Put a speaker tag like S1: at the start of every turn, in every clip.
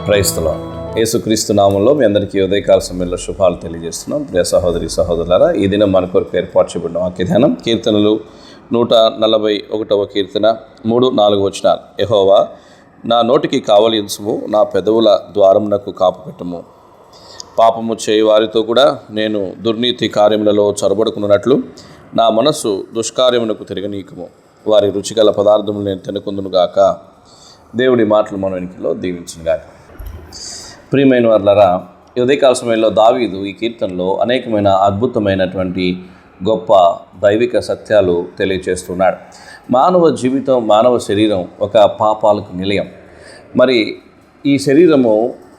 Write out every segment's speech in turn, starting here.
S1: Praise the lord. యేసుక్రీస్తు నామంలో మీ అందరికీ ఉదయకాల సమయంలో శుభాలు తెలియజేస్తున్నాం. ప్రియ సహోదరి సహోదరులారా, ఈ దినం మన కొరకు ఏర్పాటు చేయబడిన వాక్య ధ్యానం కీర్తనలు 141 కీర్తన 3-4 వచనాలు. యెహోవా నా నోటికి కావలి ఉంచుము, నా పెదవుల ద్వారమునకు కాపు పెట్టుము. పాపము చేయి వారితో కూడా నేను దుర్నీతి కార్యములలో చొరబడుకున్నట్లు నా మనస్సు దుష్కార్యమునకు తిరగనీయకము. వారి రుచిగల పదార్థములు నేను తినకుందునుగాక. దేవుడి మాటలు మన వెనుకలో దీవించునుగాక. ప్రియమైన వారులారా, ఈ ఉదయకాల సమయంలో దావీదు ఈ కీర్తనలో అనేకమైన అద్భుతమైనటువంటి గొప్ప దైవిక సత్యాలు తెలియచేస్తున్నాడు. మానవ జీవితం, మానవ శరీరం ఒక పాపాలకు నిలయం. మరి ఈ శరీరము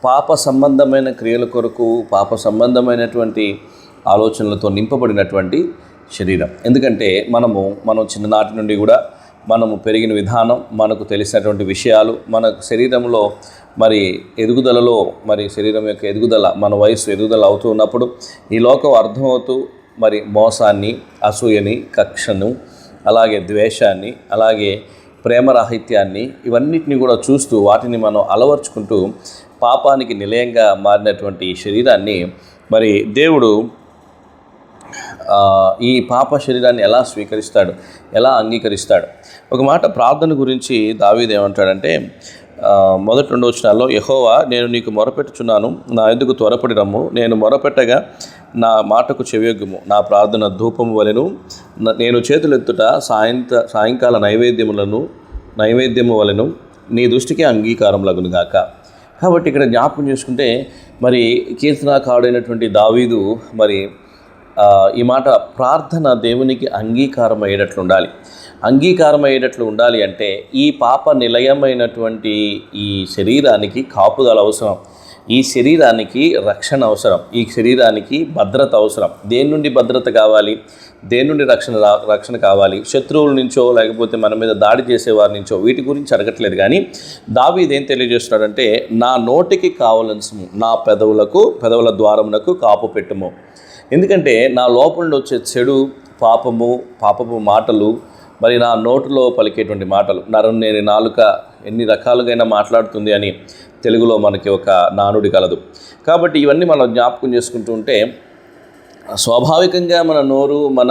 S1: పాప సంబంధమైన క్రియల కొరకు, పాప సంబంధమైనటువంటి ఆలోచనలతో నింపబడినటువంటి శరీరం. ఎందుకంటే మనం చిన్ననాటి నుండి కూడా మనము పెరిగిన విధానం, మనకు తెలిసినటువంటి విషయాలు, మన శరీరంలో మరి ఎదుగుదలలో, మరి శరీరం యొక్క ఎదుగుదల, మన వయసు ఎదుగుదల అవుతూ ఉన్నప్పుడు ఈ లోకం అర్థమవుతూ మరి మోసాన్ని, అసూయని, కక్షను, అలాగే ద్వేషాన్ని, అలాగే ప్రేమరాహిత్యాన్ని, ఇవన్నిటిని కూడా చూస్తూ వాటిని మనం అలవర్చుకుంటూ పాపానికి నిలయంగా మారినటువంటి శరీరాన్ని మరి దేవుడు ఈ పాప శరీరాన్ని ఎలా స్వీకరిస్తాడు, ఎలా అంగీకరిస్తాడు? ఒక మాట ప్రార్థన గురించి దావీదు ఏమంటాడంటే, మొదటి 2 వచనాల్లో, యెహోవా నేను నీకు మొరపెట్టుచున్నాను, నా ఎందుకు త్వరపడి రమ్ము, నేను మొరపెట్టగా నా మాటకు చెవియొగ్గుము, నా ప్రార్థన ధూపము వలెను, నేను చేతులెత్తుట సాయంకాల నైవేద్యము వలెను నీ దృష్టికి అంగీకారం లగునుగాక. కాబట్టి ఇక్కడ జ్ఞాపకం చేసుకుంటే మరి కీర్తనాకారుడైనటువంటి దావీదు మరి ఈ మాట ప్రార్థన దేవునికి అంగీకారం అయ్యేటట్లు ఉండాలి. అంగీకారం అయ్యేటట్లు ఉండాలి అంటే ఈ పాప నిలయమైనటువంటి ఈ శరీరానికి కాపుదల అవసరం, ఈ శరీరానికి రక్షణ అవసరం, ఈ శరీరానికి భద్రత అవసరం. దేని నుండి భద్రత కావాలి, దేని నుండి రక్షణ కావాలి? శత్రువుల నుంచో, లేకపోతే మన మీద దాడి చేసేవారి నుంచో, వీటి గురించి అడగట్లేదు. కానీ దావీదు ఏం తెలియజేస్తున్నాడంటే, నా నోటికి కావలసిన నా పెదవుల ద్వారమునకు కాపు పెట్టుము. ఎందుకంటే నా లోపల నుండి వచ్చే చెడు, పాపపు మాటలు, మరి నా నోటిలో పలికేటువంటి మాటలు, నరనేని నాలుక ఎన్ని రకాలుగైనా మాట్లాడుతుంది అని తెలుగులో మనకి ఒక నానుడి కలదు. కాబట్టి ఇవన్నీ మనం జ్ఞాపకం చేసుకుంటూ ఉంటే స్వాభావికంగా మన నోరు, మన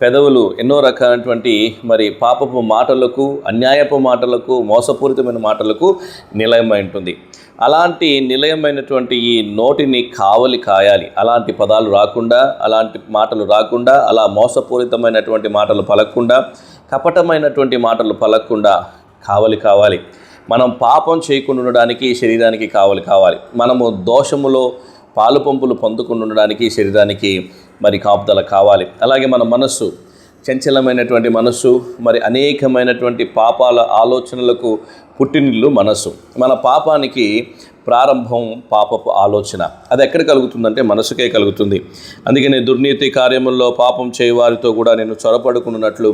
S1: పెదవులు ఎన్నో రకాలైనటువంటి మరి పాపపు మాటలకు, అన్యాయపు మాటలకు, మోసపూరితమైన మాటలకు నిలయమై ఉంటుంది. అలాంటి నిలయమైనటువంటి ఈ నోటిని కావలి కాయాలి. అలాంటి పదాలు రాకుండా, అలాంటి మాటలు రాకుండా, అలా మోసపూరితమైనటువంటి మాటలు పలకకుండా, కపటమైనటువంటి మాటలు పలకకుండా కావలి కావాలి. మనం పాపం చేయకుండా ఉండడానికి శరీరానికి కావలి కావాలి. మనము దోషములో పాలు పంపులు పొందకుండా ఉండడానికి శరీరానికి మరి కాపుదల కావాలి. అలాగే మన మనస్సు, చంచలమైనటువంటి మనస్సు, మరి అనేకమైనటువంటి పాపాల ఆలోచనలకు పుట్టినిల్లు మనస్సు. మన పాపానికి ప్రారంభం పాపపు ఆలోచన. అది ఎక్కడ కలుగుతుందంటే మనసుకే కలుగుతుంది. అందుకనే దుర్నీతి కార్యముల్లో పాపం చేయవారితో కూడా నేను చొరపడుకున్నట్లు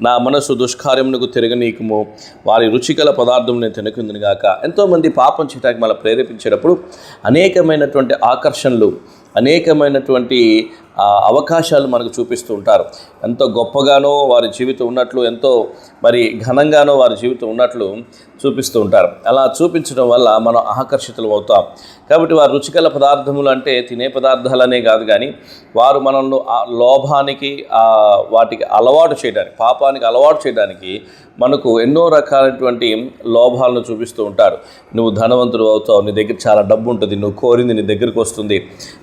S1: నా మనస్సు దుష్కార్యమునకు తిరగనీయకము, వారి రుచిగల పదార్థం నేను తినకుందునుగాక. ఎంతోమంది పాపం చేయడానికి మనం ప్రేరేపించేటప్పుడు అనేకమైనటువంటి ఆకర్షణలు, అనేకమైనటువంటి అవకాశాలు మనకు చూపిస్తూ ఉంటారు. ఎంతో గొప్పగానో వారి జీవితం ఉన్నట్లు, ఎంతో మరి ఘనంగానో వారి జీవితం ఉన్నట్లు చూపిస్తూ ఉంటారు. అలా చూపించడం వల్ల మనం ఆకర్షితులు అవుతాం. కాబట్టి వారు రుచికల పదార్థములు అంటే తినే పదార్థాలనే కాదు, కానీ వారు మనల్ని లోభానికి, వాటికి అలవాటు చేయడానికి, పాపానికి అలవాటు చేయడానికి మనకు ఎన్నో రకాలైనటువంటి లోభాలను చూపిస్తూ ఉంటారు. నువ్వు ధనవంతుడు అవుతావు, నీ దగ్గర చాలా డబ్బు ఉంటుంది, నువ్వు కోరింది నీ దగ్గరికి వస్తుంది,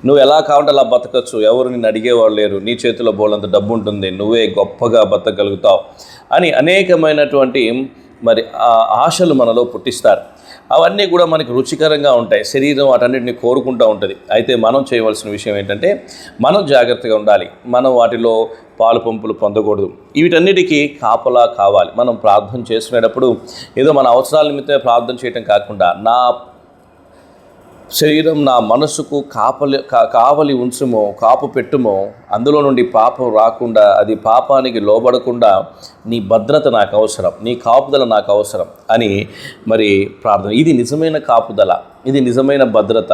S1: నువ్వు ఎలా కావాలంటే అలా బతకచ్చు, ఎవరు నిన్ను అడిగేవాళ్ళు లేరు, నీ చేతిలో బోలంత డబ్బు ఉంటుంది, నువ్వే గొప్పగా బతకగలుగుతావు అని అనేకమైనటువంటి మరి ఆశలు మనలో పుట్టిస్తారు. అవన్నీ కూడా మనకి రుచికరంగా ఉంటాయి. శరీరం వాటన్నిటిని కోరుకుంటూ ఉంటుంది. అయితే మనం చేయవలసిన విషయం ఏంటంటే, మనం జాగ్రత్తగా ఉండాలి. మనం వాటిలో పాలు పంపులు పొందకూడదు. వీటన్నిటికీ కాపలా కావాలి. మనం ప్రార్థన చేసుకునేటప్పుడు ఏదో మన అవసరాల నిమిత్తమే ప్రార్థన చేయటం కాకుండా, నా శరీరం, నా మనసుకు కావలి ఉంచుమో, కాపు పెట్టుమో, అందులో నుండి పాపం రాకుండా, అది పాపానికి లోబడకుండా నీ భద్రత నాకు అవసరం, నీ కాపుదల నాకు అవసరం అని మరి ప్రార్థన. ఇది నిజమైన కాపుదల, ఇది నిజమైన భద్రత.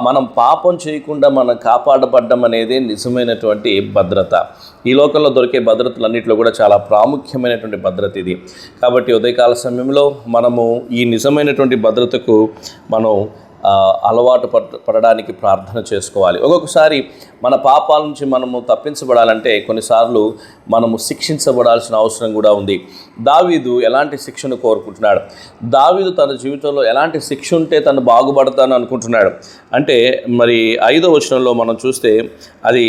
S1: మనం పాపం చేయకుండా మనం కాపాడబడ్డం అనేది నిజమైనటువంటి భద్రత. ఈ లోకంలో దొరికే భద్రతలన్నింటిలో కూడా చాలా ప్రాముఖ్యమైనటువంటి భద్రత ఇది. కాబట్టి ఉదయకాల సమయంలో మనము ఈ నిజమైనటువంటి భద్రతకు మనం అలవాటు పడడానికి ప్రార్థన చేసుకోవాలి. ఒక్కొక్కసారి మన పాపాల నుంచి మనము తప్పించబడాలంటే కొన్నిసార్లు మనము శిక్షించబడాల్సిన అవసరం కూడా ఉంది. దావీదు ఎలాంటి శిక్షను కోరుకుంటున్నాడు? దావీదు తన జీవితంలో ఎలాంటి శిక్ష ఉంటే తను బాగుపడతాను అనుకుంటున్నాడు అంటే మరి 5వ వచనంలో మనం చూస్తే అది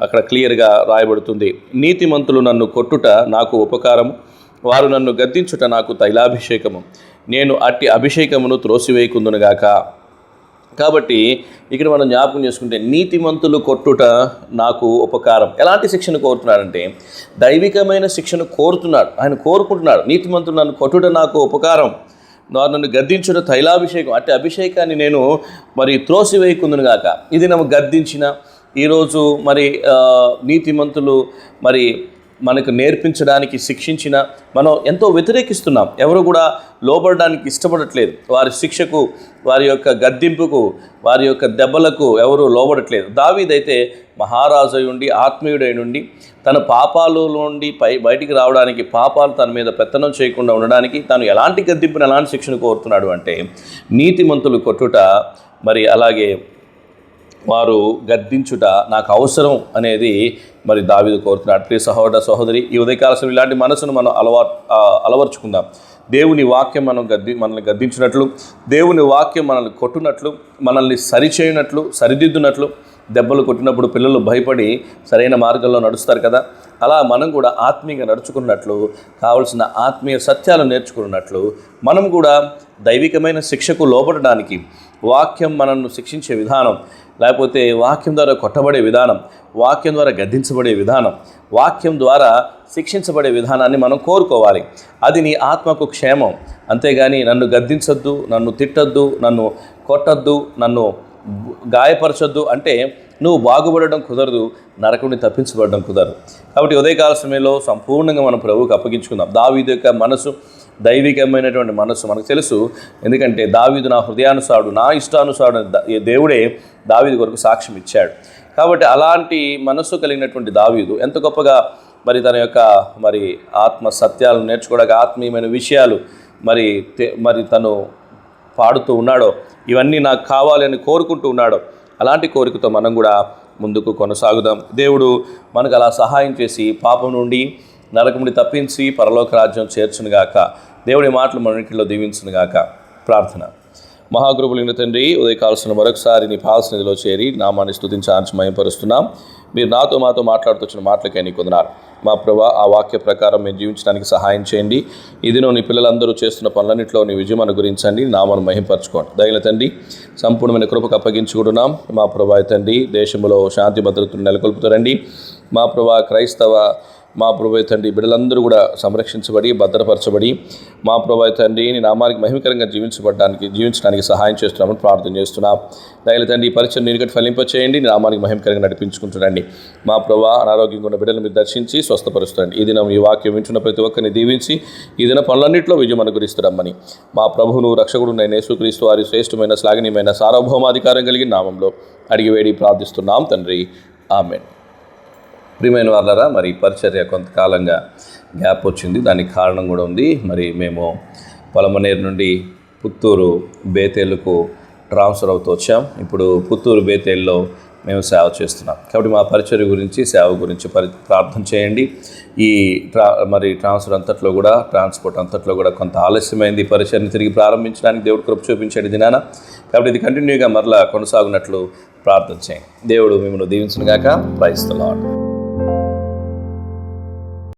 S1: అక్కడ క్లియర్గా రాయబడుతుంది. నీతిమంతులు నన్ను కొట్టుట నాకు ఉపకారము, వారు నన్ను గద్దించుట నాకు తైలాభిషేకము, నేను అట్టి అభిషేకమును త్రోసివేయకుందునుగాక. కాబట్టి ఇక్కడ మనం జ్ఞాపకం చేసుకుంటే నీతిమంతులు కొట్టుట నాకు ఉపకారం. ఎలాంటి శిక్షను కోరుతున్నాడంటే దైవికమైన శిక్షను కోరుతున్నాడు, ఆయన కోరుకుంటున్నాడు. నీతిమంతులు నన్ను కొట్టుట నాకు ఉపకారం, నన్ను గద్దించుట తైలాభిషేకం, అట్టి అభిషేకాన్ని నేను మరి త్రోసివేయకుందును గాక. ఇది నన్ను గద్దించిన ఈరోజు మరి నీతిమంతులు మరి మనకు నేర్పించడానికి శిక్షించిన మనం ఎంతో వ్యతిరేకిస్తున్నాం. ఎవరు కూడా లోబడడానికి ఇష్టపడట్లేదు. వారి శిక్షకు, వారి యొక్క గద్దింపుకు, వారి యొక్క దెబ్బలకు ఎవరు లోబడట్లేదు. దావీదైతే మహారాజు ఉండి ఆత్మీయుడై నుండి తన పాపాల నుండి బయటికి రావడానికి, పాపాలు తన మీద పెత్తనం చేయకుండా ఉండడానికి తాను ఎలాంటి గద్దింపును, ఎలాంటి శిక్షను కోరుతున్నాడు అంటే నీతిమంతులు కొట్టుట, మరి అలాగే వారు గద్దించుట నాకు అవసరం అనేది మరి దావీదు కోరుతున్నాడు. ప్రియ సహోదర సహోదరి, ఈ ఉదయకాలం ఇలాంటి మనసును మనం అలవర్చుకుందాం. దేవుని వాక్యం మనల్ని గద్దించినట్లు, దేవుని వాక్యం మనల్ని కొట్టునట్లు, మనల్ని సరిచేయనట్లు, సరిదిద్దునట్లు. దెబ్బలు కొట్టినప్పుడు పిల్లలు భయపడి సరైన మార్గంలో నడుస్తారు కదా, అలా మనం కూడా ఆత్మీయంగా నడుచుకున్నట్లు, కావలసిన ఆత్మీయ సత్యాలు నేర్చుకున్నట్లు మనం కూడా దైవికమైన శిక్షకు లోబడడానికి, వాక్యం మనల్ని శిక్షించే విధానం, లేకపోతే వాక్యం ద్వారా కొట్టబడే విధానం, వాక్యం ద్వారా గద్దించబడే విధానం, వాక్యం ద్వారా శిక్షించబడే విధానాన్ని మనం కోరుకోవాలి. అది నీ ఆత్మకు క్షేమం. అంతేగాని నన్ను గద్దించొద్దు, నన్ను తిట్టొద్దు, నన్ను కొట్టొద్దు, నన్ను గాయపరచొద్దు అంటే నువ్వు బాగుపడడం కుదరదు, నరకుడిని తప్పించబడడం కుదరదు. కాబట్టి ఉదయకాల సమయంలో సంపూర్ణంగా మనం ప్రభువుకు అప్పగించుకుందాం. దావీదు యొక్క మనసు దైవికమైనటువంటి మనస్సు మనకు తెలుసు. ఎందుకంటే దావీదు నా హృదయానుసారుడు, నా ఇష్టానుసారుడు దేవుడే దావీదు కొరకు సాక్ష్యం ఇచ్చాడు. కాబట్టి అలాంటి మనస్సు కలిగినటువంటి దావీదు ఎంత గొప్పగా మరి తన యొక్క మరి ఆత్మ సత్యాలను నేర్చుకోవడానికి, ఆత్మీయమైన విషయాలు మరి తను పాడుతూ ఉన్నాడో, ఇవన్నీ నాకు కావాలి అని కోరుకుంటూ ఉన్నాడో, అలాంటి కోరికతో మనం కూడా ముందుకు కొనసాగుదాం. దేవుడు మనకు అలా సహాయం చేసి పాపం నుండి, నరకం నుండి తప్పించి పరలోక రాజ్యం చేర్చునుగాక. దేవుడి మాటలు మనంటిలో దీవించునుగాక. ప్రార్థన. మహాకృపలింగ తండ్రి, ఉదయకాల్సిన మరొకసారి నీ పాదసన్నిధిలో చేరి నామాన్ని స్తుతించి మహిమపరుస్తున్నాం. మీరు మాతో మాట్లాడుతున్న మాటలకై నీకు వందనాలు. మా ప్రభా, ఆ వాక్య ప్రకారం మేము జీవించడానికి సహాయం చేయండి. ఇదినో నీ పిల్లలందరూ చేస్తున్న పనులన్నింటిలో నీ విజయం అనుగురించండి, నామాన్ని మహిమపరచుకోండి. దయగల తండ్రి, సంపూర్ణమైన కృపకు అప్పగించుకుంటున్నాం. మా ప్రభా తండ్రి, దేశంలో శాంతి భద్రతను నెలకొల్పుతారండి. మా ప్రభా క్రైస్తవ మా ప్రభు తండ్రి బిడ్డలందరూ కూడా సంరక్షించబడి, భద్రపరచబడి, మా ప్రభు తండ్రి నీ నామానికి మహిమకరంగా జీవించడానికి సహాయం చేస్తున్నామని ప్రార్థన చేస్తున్నాం. దయగల తండ్రి, ఈ పరిచయం నీరుగట్టి ఫలింపచేయండి, నీ నామానికి మహిమకరంగా నడిపించుకుంటుండండి. మా ప్రభు అనారోగ్యంగా ఉన్న బిడ్డలను మీరు దర్శించి స్వస్థపరుస్తుంది. ఈ దినం ఈ వాక్యం వింటున్న ప్రతి ఒక్కరిని దీవించి ఈ దిన పనులన్నింటిలో విజయం అనుగ్రహిస్తున్నామని మా ప్రభువును రక్షకుడు నేను యేసుక్రీస్తు వారి శ్రేష్టమైన శ్లాఘనీయమైన సార్వభౌమాధికారం కలిగిన నామంలో అడిగి వేడి ప్రార్థిస్తున్నాం తండ్రి. ఆమేన్. ప్రియమైన వాళ్ళరా, మరి పరిచర్య కొంతకాలంగా గ్యాప్ వచ్చింది. దానికి కారణం కూడా ఉంది. మరి మేము పొలమనేరు నుండి పుత్తూరు బేతేలుకు ట్రాన్స్ఫర్ అవుతూ వచ్చాం. ఇప్పుడు పుత్తూరు బేతేల్లో మేము సేవ చేస్తున్నాం. కాబట్టి మా పరిచర్య గురించి, సేవ గురించి ప్రార్థన చేయండి. ఈ ట్రాన్స్ఫర్ అంతట్లో కూడా, ట్రాన్స్పోర్ట్ అంతట్లో కూడా కొంత ఆలస్యమైంది. పరిచర్ని తిరిగి ప్రారంభించడానికి దేవుడు కృప చూపించాడు దినాన. కాబట్టి ఇది కంటిన్యూగా మరలా కొనసాగునట్లు ప్రార్థన చేయండి. దేవుడు మిమ్మల్ని దీవించునుగాక. Praise the lord.